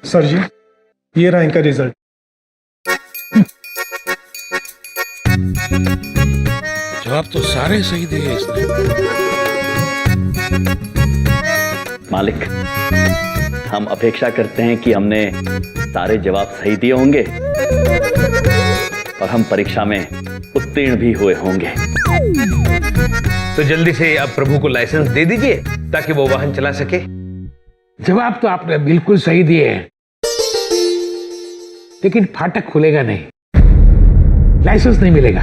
Sir जी, ये रहा इनका रिजल्ट। जवाब तो सारे सही दिए इसने। मालिक, हम अपेक्षा करते हैं कि हमने सारे जवाब सही दिए होंगे और हम परीक्षा में उत्तीर्ण भी हुए होंगे। तो जल्दी से आप प्रभु को लाइसेंस दे दीजिए ताकि वो वाहन चला सके। जवाब तो आपने बिल्कुल सही दिए हैं, लेकिन फाटक खुलेगा नहीं, लाइसेंस नहीं मिलेगा।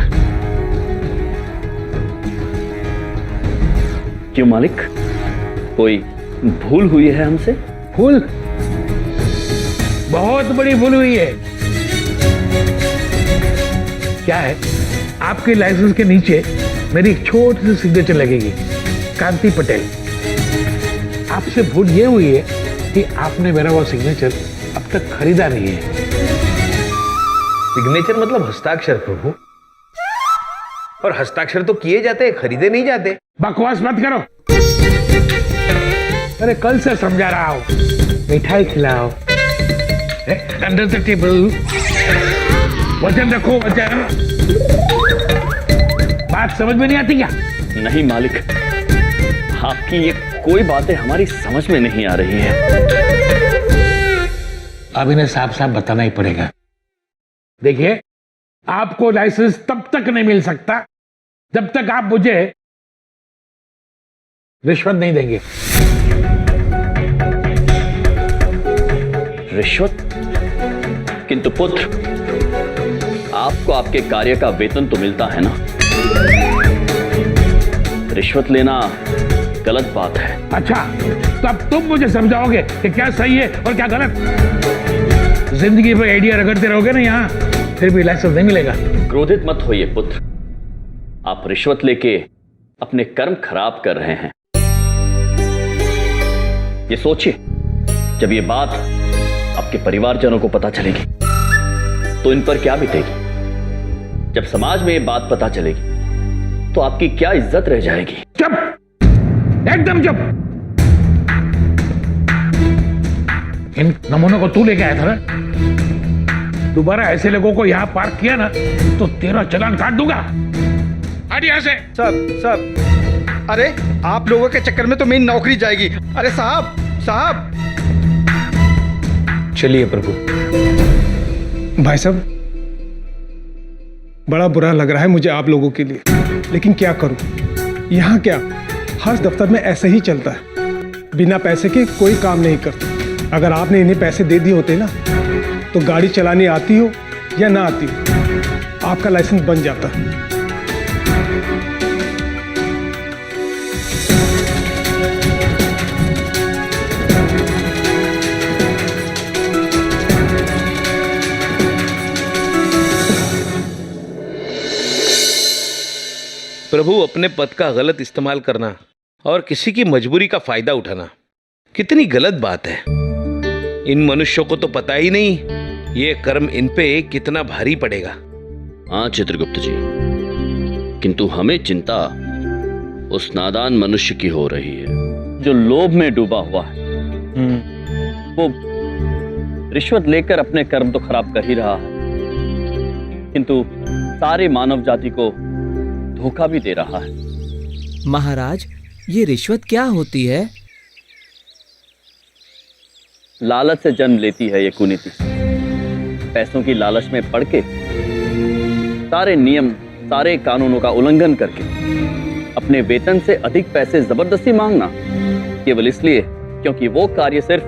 क्यों मालिक, कोई भूल हुई है हमसे? भूल? बहुत बड़ी भूल हुई है। क्या है? आपके लाइसेंस के नीचे मेरी एक छोटी सी सिग्नेचर लगेगी, कांति पटेल। आपसे भूल ये हुई है कि आपने मेरा वो सिग्नेचर अब तक खरीदा नहीं है। सिग्नेचर मतलब हस्ताक्षर प्रभु, और हस्ताक्षर तो किए जाते हैं, खरीदे नहीं जाते। बकवास मत करो। अरे कल से समझा रहा हूं, मिठाई खिलाओ, अंडर द टेबल, वजन रखो, वजन। बात समझ में नहीं आती क्या? नहीं मालिक, आपकी ये कोई बातें हमारी समझ में नहीं आ रही है। अब इन्हें साफ साफ बताना ही पड़ेगा। देखिए, आपको लाइसेंस तब तक नहीं मिल सकता जब तक आप मुझे रिश्वत नहीं देंगे। रिश्वत? किंतु पुत्र, आपको आपके कार्य का वेतन तो मिलता है ना। रिश्वत लेना गलत बात है। अच्छा, तो अब तुम मुझे समझाओगे कि क्या सही है और क्या गलत। जिंदगी भर आइडिया रगड़ते रहोगे ना यहाँ, फिर भी लाइसेंस नहीं मिलेगा। क्रोधित मत होइए पुत्र, आप रिश्वत लेके अपने कर्म खराब कर रहे हैं। ये सोचिए, जब ये बात आपके परिवारजनों को पता चलेगी तो इन पर क्या बीतेगी। जब समाज में ये बात पता चलेगी तो आपकी क्या इज्जत रह जाएगी। चुप, एकदम चुप। इन नमूनों को तू लेके आया था ना? दोबारा ऐसे लोगों को यहां पार्क किया ना तो तेरा चालान काट दूंगा। हट यहां से। सब अरे आप लोगों के चक्कर में तो मेरी नौकरी जाएगी। अरे साहब साहब। चलिए प्रभु। भाई साहब, बड़ा बुरा लग रहा है मुझे आप लोगों के लिए, लेकिन क्या करूं, यहाँ क्या हर दफ्तर में ऐसे ही चलता है, बिना पैसे के कोई काम नहीं करता। अगर आपने इन्हें पैसे दे दिए होते ना, तो गाड़ी चलानी आती हो या ना आती हो, आपका लाइसेंस बन जाता। प्रभु, अपने पद का गलत इस्तेमाल करना और किसी की मजबूरी का फायदा उठाना कितनी गलत बात है। इन मनुष्यों को तो पता ही नहीं ये कर्म इन पे कितना भारी पड़ेगा। हाँ चित्रगुप्त जी, किंतु हमें चिंता उस नादान मनुष्य की हो रही है जो लोभ में डूबा हुआ है। वो रिश्वत लेकर अपने कर्म तो खराब कर ही रहा है, किंतु सारे मानव जाति को धोखा भी दे रहा है। महाराज, ये रिश्वत क्या होती है? लालच से जन्म लेती है ये कुनीति। पैसों की लालच में पड़ के सारे नियम, सारे कानूनों का उल्लंघन करके अपने वेतन से अधिक पैसे जबरदस्ती मांगना, केवल इसलिए क्योंकि वो कार्य सिर्फ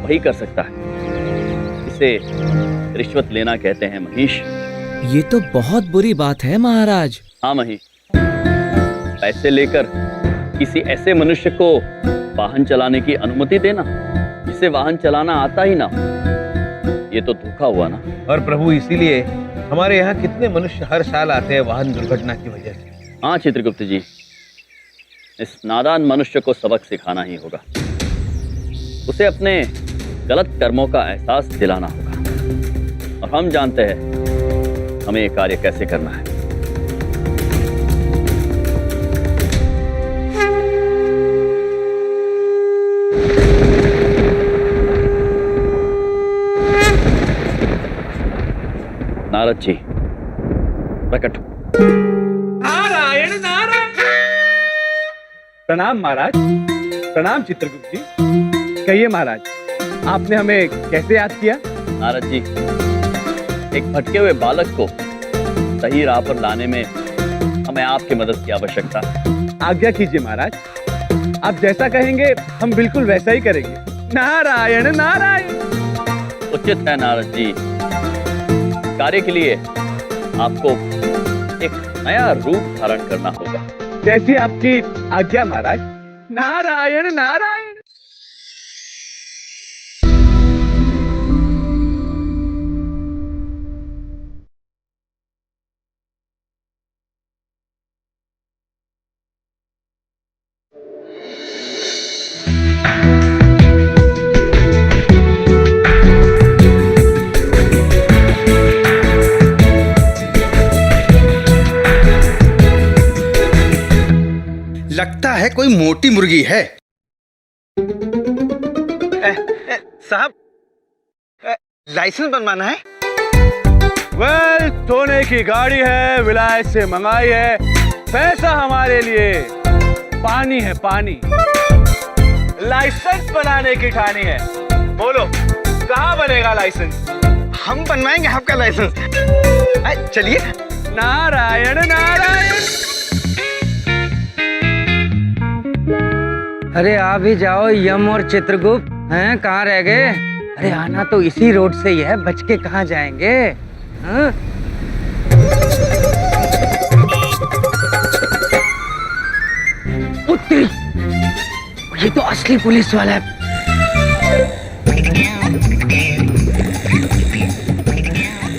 वही कर सकता है। इसे रिश्वत लेना कहते हैं महेश। ये तो बहुत बुरी बात है महाराज। हाँ महेश, पैसे लेकर किसी ऐसे मनुष्य को वाहन चलाने की अनुमति देना जिसे वाहन चलाना आता ही ना हो, ये तो धोखा हुआ ना। और प्रभु इसीलिए हमारे यहाँ कितने मनुष्य हर साल आते हैं वाहन दुर्घटना की वजह से। हाँ चित्रगुप्त जी, इस नादान मनुष्य को सबक सिखाना ही होगा। उसे अपने गलत कर्मों का एहसास दिलाना होगा और हम जानते हैं हमें ये कार्य कैसे करना है। नारद जी प्रकट। नारायण नारायण। प्रणाम महाराज। प्रणाम चित्रगुप्त जी। कहिए महाराज, आपने हमें कैसे याद किया? नारद जी, एक भटके हुए बालक को सही राह पर लाने में हमें आपकी मदद की आवश्यकता है। आज्ञा कीजिए महाराज, आप जैसा कहेंगे हम बिल्कुल वैसा ही करेंगे। नारायण नारायण। उचित है नारद जी, कार्य के लिए आपको एक नया रूप धारण करना होगा। जैसी आपकी आज्ञा महाराज। नारायण नारायण। लगता है कोई मोटी मुर्गी है। साहब, लाइसेंस बनवाना है? वेल, सोने की गाड़ी है, विलायत से मंगाई है। पैसा हमारे लिए पानी है, पानी। लाइसेंस बनाने की ठानी है। बोलो, कहाँ बनेगा लाइसेंस? हम बनवाएंगे आपका लाइसेंस। चलिए। नारायण नारायण। अरे आ भी जाओ यम और चित्रगुप्त। हैं, कहाँ रह गए? अरे आना तो इसी रोड से ही है, बच के कहाँ जाएंगे? हाँ? उत्तरी, ये तो असली पुलिस वाला है।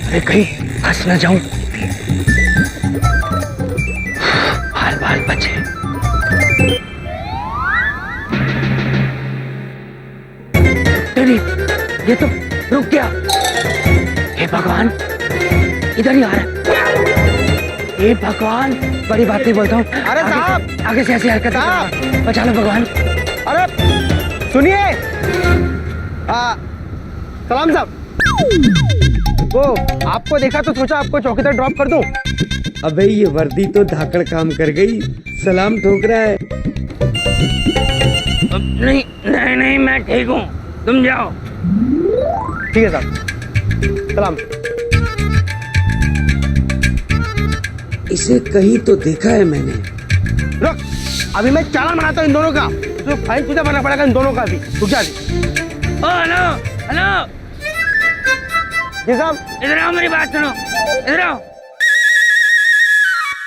अरे कहीं फंस न जाऊं। बाल बाल बचे। नहीं, ये तो रुक गया। हे भगवान, इधर ही आ रहा है। हे भगवान, बड़ी बात नहीं बोलता हूँ। अरे साहब, आगे से ऐसी हरकत बचा लो भगवान। अरे सुनिए, सलाम साहब। वो आपको देखा तो सोचा आपको चौकीदार ड्रॉप कर दूं। अबे ये वर्दी तो धाकड़ काम कर गई, सलाम ठोक रहा है। नहीं नहीं नहीं, मैं ठीक हूँ, तुम जाओ। ठीक है साहब, सलाम। इसे कहीं तो देखा है मैंने। रुक, अभी मैं चालान बनाता हूँ इन दोनों का। तो फाइन तुझे भरना पड़ेगा इन दोनों का भी। रुक जा। ओ हेलो हेलो, जी साहब। इधर आओ, मेरी बात सुनो, इधर आओ।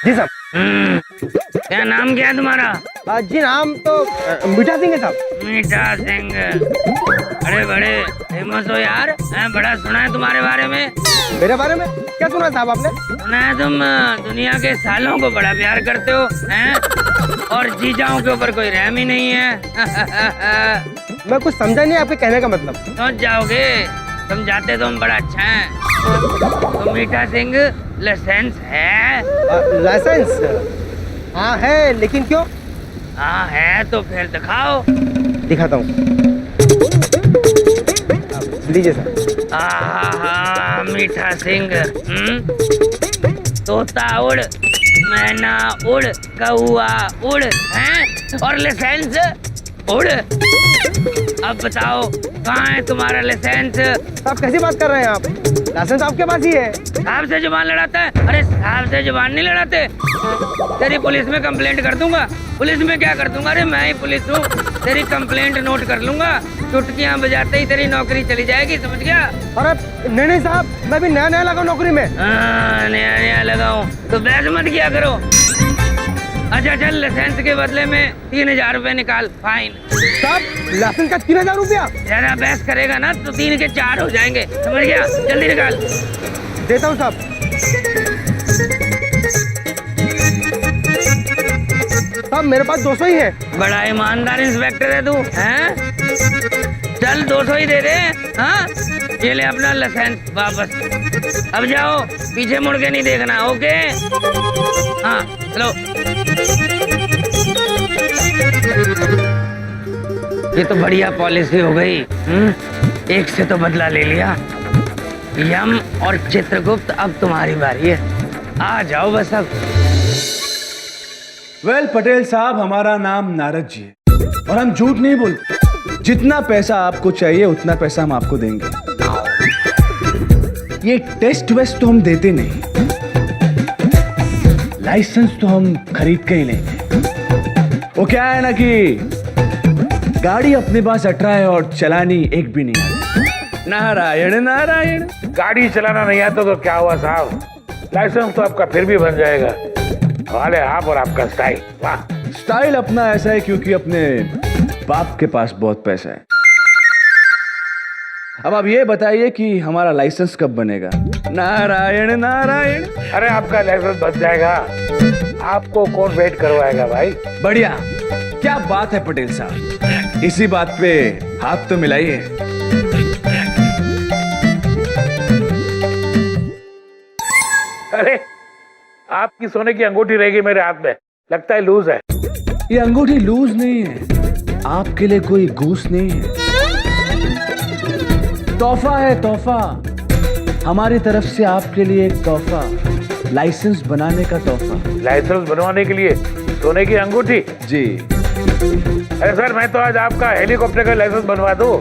जी साहब। क्या नाम क्या है तुम्हारा? जी नाम तो मीठा सिंह है साहब। मीठा सिंह, बड़े बड़े फेमस हो यार। बड़ा सुना है तुम्हारे बारे में। मेरे बारे में क्या सुना साहब आपने? सुना है तुम दुनिया के सालों को बड़ा प्यार करते हो, हैं? और जीजाओं के ऊपर कोई रहम ही नहीं है। मैं कुछ समझा नहीं आपके कहने का मतलब। समझ जाओगे, समझाते तो हम बड़ा अच्छा है। तो मीठा सिंह, लाइसेंस है? लाइसेंस? हाँ है, लेकिन क्यों? हाँ है तो फिर दिखाओ। दिखाता हूँ, लीजिए सर। आहा, मीठा सिंह। तोता उड़, मैना उड़, कौआ उड़, हैं? और लाइसेंस उड़। अब बताओ कहाँ है तुम्हारा लाइसेंस? आप कैसी बात कर रहे हैं आप? लाइसेंस आपके पास ही है। साहब से जुबान लड़ाता है? अरे साहब से जुबान नहीं लड़ाते। तेरी पुलिस में कंप्लेंट कर दूंगा। पुलिस में क्या कर दूंगा? अरे मैं ही पुलिस हूँ। तेरी कंप्लेंट नोट कर लूंगा, चुटकियां बजाते ही तेरी नौकरी चली जाएगी, समझ गया? अरे नहीं नहीं साहब, मैं भी नया नया लगा नौकरी में। नया नया लगाऊं तो बहस मत किया करो। अच्छा चल, लाइसेंस के बदले में 3000 रुपए निकाल, फाइन। साहब लाइसेंस का 3000 रुपया ज्यादा बहस करेगा ना तो 3 के 4 हो जाएंगे, समझ गया? जल्दी निकाल। देता हूँ साहब। साहब मेरे पास 200 ही है। बड़ा ईमानदार इंस्पेक्टर है तू, हैं? चल 200 ही दे दे। हाँ, ये ले अपना लाइसेंस वापस। अब जाओ, पीछे मुड़ के नहीं देखना, ओके? हाँ चलो। ये तो बढ़िया पॉलिसी हो गई। एक से तो बदला ले लिया। यम और चित्रगुप्त, अब तुम्हारी बारी है, आ जाओ बस अब। वेल पटेल साहब, हमारा नाम नारद जी है और हम झूठ नहीं बोलते। जितना पैसा आपको चाहिए उतना पैसा हम आपको देंगे। ये टेस्ट वेस्ट तो हम देते नहीं, लाइसेंस तो हम खरीद के ही लेंगे। वो क्या है ना कि गाड़ी अपने पास 18 है और चलानी एक भी नहीं आती। नारायण नारायण। गाड़ी चलाना नहीं आता तो क्या हुआ साहब, लाइसेंस तो आपका फिर भी बन जाएगा। वाले आप और आपका स्टाइल, वाह। स्टाइल अपना ऐसा है क्योंकि अपने बाप के पास बहुत पैसा है। अब आप ये बताइए कि हमारा लाइसेंस कब बनेगा? नारायण नारायण। अरे आपका लाइसेंस बन जाएगा, आपको कौन वेट करवाएगा भाई। बढ़िया, क्या बात है पटेल साहब, इसी बात पे हाथ तो मिलाइए। अरे आपकी सोने की अंगूठी रहेगी मेरे हाथ में, लगता है लूज है। ये अंगूठी लूज नहीं है, आपके लिए कोई घूस नहीं है, तोहफा है, तोहफा। हमारी तरफ से आपके लिए एक तोहफा, लाइसेंस बनाने का तोहफा। लाइसेंस बनवाने के लिए सोने की अंगूठी? जी। अरे सर, मैं तो आज आपका हेलीकॉप्टर का लाइसेंस बनवा दूं।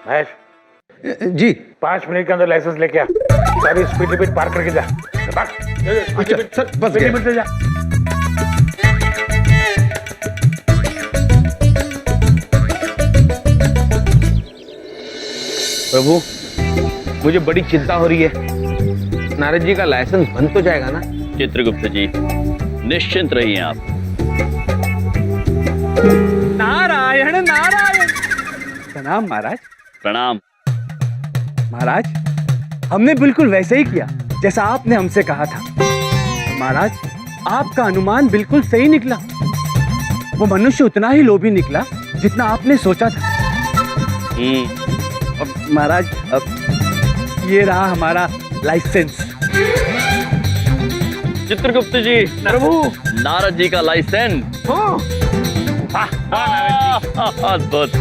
महेश जी 5 मिनट के अंदर लाइसेंस लेके आ। सारी स्पीड लिमिट पार करके जा। अच्छा सर, बस स्पीड लिमिट से जा। प्रभु, मुझे बड़ी चिंता हो रही है। नारद जी का लाइसेंस बन तो जाएगा ना? चित्रगुप्त जी निश्चिंत रहिए आप। नारायण नारायण। प्रणाम महाराज। प्रणाम। महाराज, हमने बिल्कुल वैसे ही किया जैसा आपने हमसे कहा था। महाराज, आपका अनुमान बिल्कुल सही निकला। वो मनुष्य उतना ही लोभी निकला जितना आपने सोचा था। अब महाराज, अब ये रहा हमारा लाइसेंस। चित्रगुप्त जी, प्रभु, नारद जी का लाइसेंस। अद्भुत।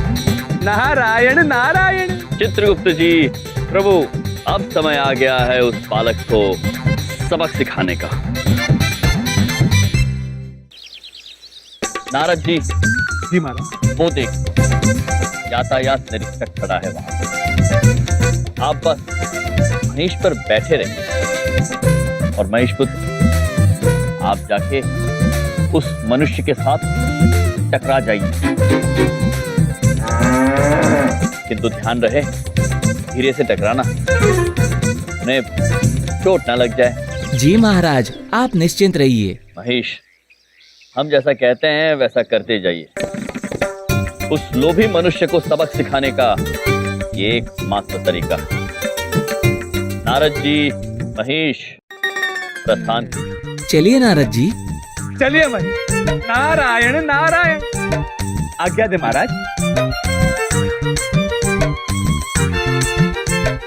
नारायण नारायण। चित्रगुप्त जी, प्रभु, अब समय आ गया है उस बालक को सबक सिखाने का। नारद जी, जी महाराज। वो देख, यातायात निरीक्षक खड़ा है वहां। आप बस महेश पर बैठे रहिए और महेश पुत्र, आप जाके उस मनुष्य के साथ टकरा जाइए, किंतु ध्यान रहे धीरे से टकराना, उन्हें चोट ना लग जाए। जी महाराज, आप निश्चिंत रहिए। महेश, हम जैसा कहते हैं वैसा करते जाइए। उस लोभी मनुष्य को सबक सिखाने का ये एकमात्र तरीका। नारद जी, महेश, प्रस्थान। चलिए नारद जी। चलिए भाई। नारायण नारायण। आज्ञा दे महाराज।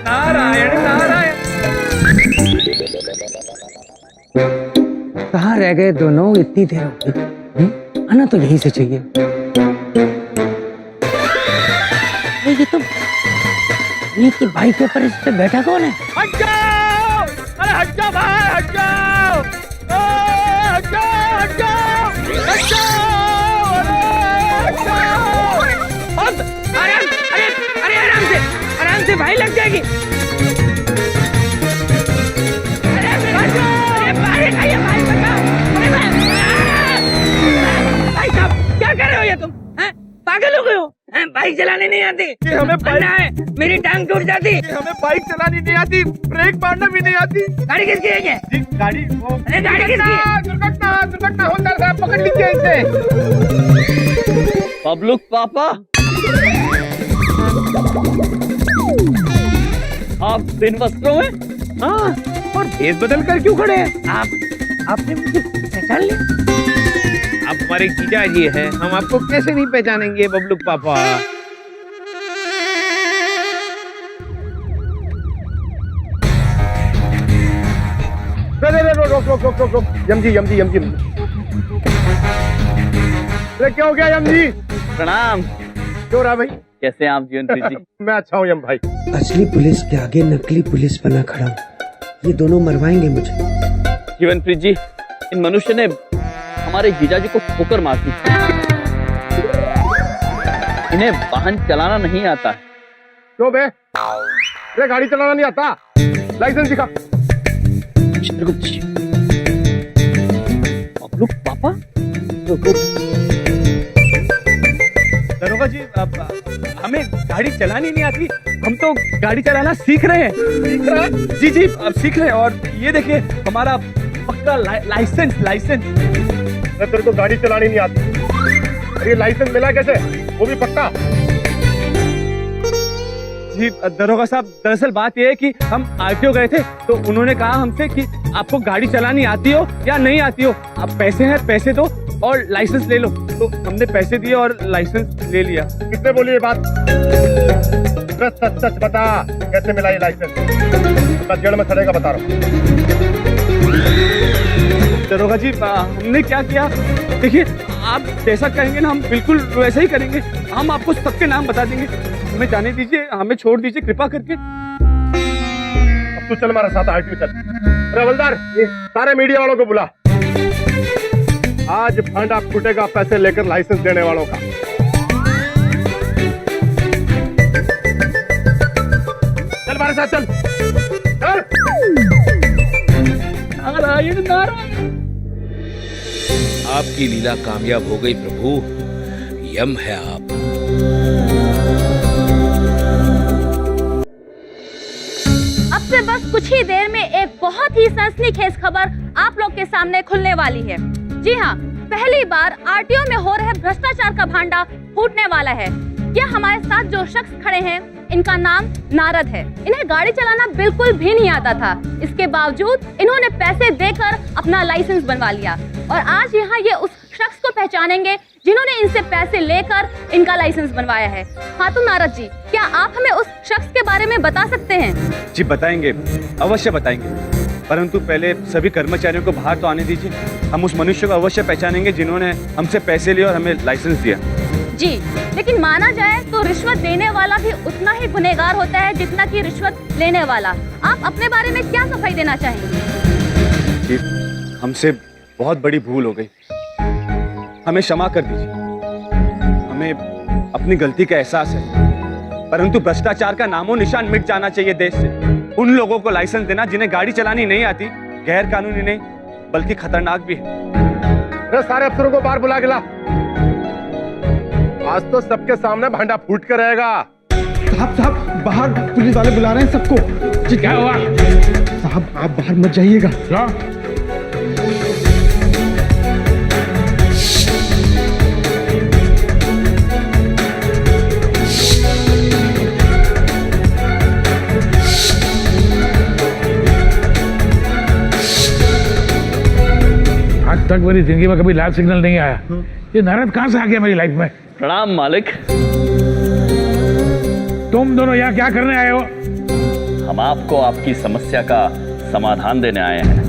नारायण नारायण। कहाँ रह गए दोनों? इतनी देर हो गई। आना तो यहीं से चाहिए। ये तो ये की बाइक के ऊपर इस पे बैठा कौन है? हट जाओ! अरे हट जाओ भाई, हट जाओ! हट जाओ, हट जाओ! हट जाओ! अरे हट जाओ! अरे आराम से भाई, लग जाएगी। भाई साहब, क्या कर रहे हो ये तुम? पागल हो गए हो? बाइक चलाने नहीं आती? हमें बाइक है, मेरी टांग टूट जाती। हमें बाइक चलानी नहीं आती, ब्रेक मारना भी नहीं आती। गाड़ी किसकी है ये? गाड़ी अरे गाड़ी किसकी है? दुर्घटना निकाल लीजिए इसे। पब्लुक पापा, आप बिन वस्त्रों में? हाँ, और भेष बदल कर क्यों खड़े हैं? आपने मुझे पहचान लिया? आप हमारे जीजा जी हैं, हम आपको कैसे नहीं पहचानेंगे बबलुक पापा। रोक यमजी। अरे क्या हो गया यमजी? प्रणाम। क्यों रहा भाई? कैसे हैं आप जीवनप्रीत जी? मैं अच्छा हूँ यम भाई। असली पुलिस के आगे नकली पुलिस बना खड़ा हूँ। ये दोनों मरवाएंगे मुझे। जीवनप्रीत जी, इन मनुष्य ने हमारे जीजाजी को ठोकर मार दी। इन्हें वाहन चलाना नहीं आता है। क्यों बे? अरे गाड़ी चलाना नहीं आता? लाइसेंस दिखा। चित्रगुप्त जी, पब्लुक पापा? दरोगा जी, अब हमें गाड़ी चलानी नहीं आती, हम तो गाड़ी चलाना सीख रहे हैं। सीख रहे हैं? जी अब सीख रहे हैं। और ये देखिए हमारा पक्का लाइसेंस। तेरे को गाड़ी चलानी नहीं आती, ये लाइसेंस मिला कैसे, वो भी पक्का? जी दरोगा साहब, दरअसल बात ये है कि हम आरटीओ गए थे, तो उन्होंने कहा हमसे कि आपको गाड़ी चलानी आती हो या नहीं आती हो, आप पैसे हैं पैसे दो और लाइसेंस ले लो। तो हमने पैसे दिए और लाइसेंस ले लिया। किसने बोली ये बात? सच बता, कैसे मिला ये लाइसेंस? मैं जेल में सड़ेगा, बता रहा हूँ। दरोगा जी, हमने क्या किया, देखिए आप जैसा कहेंगे ना हम बिल्कुल वैसा ही करेंगे। हम आपको सबके नाम बता देंगे। हमें जाने दीजिए, हमें छोड़ दीजिए कृपा करके। अब तू चल हमारे साथ आरटीओ चल। अरे हवलदार, ये सारे मीडिया वालों को बुला। आज फंड फूटेगा पैसे लेकर लाइसेंस देने वालों का। चल हमारे साथ चल। नारायण नारायण। आपकी लीला कामयाब हो गई प्रभु, यम है आप। अब से बस कुछ ही देर में एक बहुत ही सनसनीखेज खबर आप लोग के सामने खुलने वाली है। जी हाँ, पहली बार आरटीओ में हो रहे भ्रष्टाचार का भांडा फूटने वाला है। यह हमारे साथ जो शख्स खड़े हैं, इनका नाम नारद है। इन्हें गाड़ी चलाना बिल्कुल भी नहीं आता था। इसके बावजूद इन्होंने पैसे देकर अपना लाइसेंस बनवा लिया और आज यहाँ ये उस शख्स को पहचानेंगे जिन्होंने इनसे पैसे लेकर इनका लाइसेंस बनवाया है। हाँ तो नारद जी, क्या आप हमें उस शख्स के बारे में बता सकते हैं? जी बताएंगे, अवश्य बताएंगे, परंतु पहले सभी कर्मचारियों को बाहर तो आने दीजिए। हम उस मनुष्य को अवश्य पहचानेंगे जिन्होंने हमसे पैसे लिए और हमें लाइसेंस दिया। जी, लेकिन माना जाए तो रिश्वत देने वाला भी उतना ही गुनहगार होता है जितना कि रिश्वत लेने वाला। आप अपने बारे में क्या सफाई देना चाहेंगे? जी, हमसे बहुत बड़ी भूल हो गई, हमें क्षमा कर दीजिए। हमें अपनी गलती का एहसास है, परंतु भ्रष्टाचार का नामो निशान मिट जाना चाहिए देश से। उन लोगों को लाइसेंस देना जिन्हें गाड़ी चलानी नहीं आती, गैर कानूनी नहीं बल्कि खतरनाक भी है। सारे अफसरों को बाहर बुला के ला। आज तो सबके सामने भांडा फूट कर रहेगा। साहब बाहर पुलिस वाले बुला रहे हैं सबको। जी क्या हुआ? साहब आप बाहर मत जाइएगा। आज तक मेरी जिंदगी में कभी लाल सिग्नल नहीं आया। ये नारद कहाँ से आ गया मेरी लाइफ में? प्रणाम मालिक। तुम दोनों यहाँ क्या करने आए हो? हम आपको आपकी समस्या का समाधान देने आए हैं।